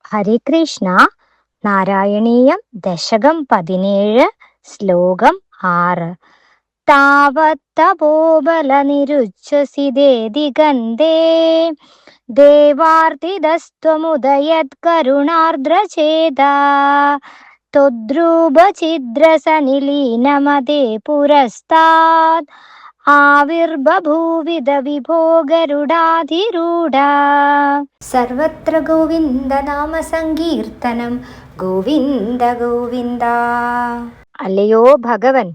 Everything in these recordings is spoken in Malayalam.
ഹരേ കൃഷ്ണ. നാരായണീയം ദശകം 17 ശ്ലോകം 6. താവത്തപോബലനിരുച്ഛ്വസിതേതി ഗന്ധേ ദേവാർത്തിതസ്ത്വമുദയത് കരുണാർദ്രചേതാ ത്വദ്രൂപഛിദ്രസനിലീനമതേ പുരസ്താത് ആവിർബഭൂവിത വിഭോ ഗരുഡാധിരൂഢ. സർവത്ര ഗോവിന്ദ നാമ സങ്കീർത്തനം. ഗോവിന്ദ ഗോവിന്ദ. അല്ലയോ ഭഗവൻ,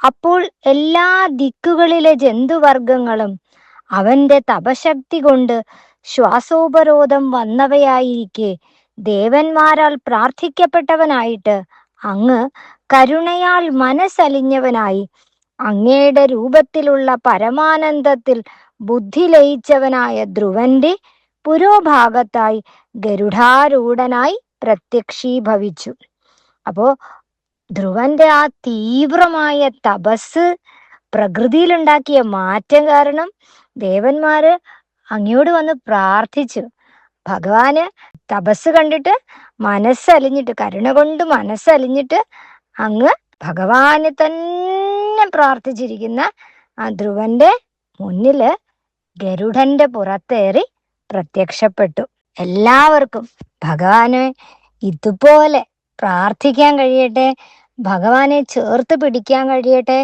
അപ്പോൾ എല്ലാ ദിക്കുകളിലെ ജന്തുവർഗങ്ങളും അവന്റെ തപശക്തി കൊണ്ട് ശ്വാസോപരോധം വന്നവയായിരിക്കെ ദേവന്മാരാൽ പ്രാർത്ഥിക്കപ്പെട്ടവനായിട്ട് അങ്ങ് കരുണയാൽ മനസ്സലിഞ്ഞവനായി അങ്ങയുടെ രൂപത്തിലുള്ള പരമാനന്ദത്തിൽ ബുദ്ധി ലയിച്ചവനായ ധ്രുവന്റെ പുരോഭാഗത്തായി ഗരുഡാരൂഢനായി പ്രത്യക്ഷീഭവിച്ചു. അപ്പോ ധ്രുവന്റെ ആ തീവ്രമായ തപസ് പ്രകൃതിയിലുണ്ടാക്കിയ മാറ്റം കാരണം ദേവന്മാര് അങ്ങയോട് വന്ന് പ്രാർത്ഥിച്ചു. ഭഗവാന് തപസ് കണ്ടിട്ട് മനസ്സലിഞ്ഞിട്ട്, കരുണ കൊണ്ട് മനസ്സലിഞ്ഞിട്ട് അങ്ങ് ഭഗവാന് തന്നെ പ്രാർത്ഥിച്ചിരിക്കുന്ന ആ ധ്രുവന്റെ മുന്നില് ഗരുഡന്റെ പുറത്തേറി പ്രത്യക്ഷപ്പെട്ടു. എല്ലാവർക്കും ഭഗവാനെ ഇതുപോലെ പ്രാർത്ഥിക്കാൻ കഴിയട്ടെ, ഭഗവാനെ ചേർത്ത് പിടിക്കാൻ കഴിയട്ടെ.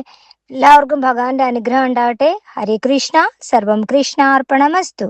എല്ലാവർക്കും ഭഗവാന്റെ അനുഗ്രഹം ഉണ്ടാവട്ടെ. ഹരേ കൃഷ്ണ. സർവം കൃഷ്ണാർപ്പണമസ്തു.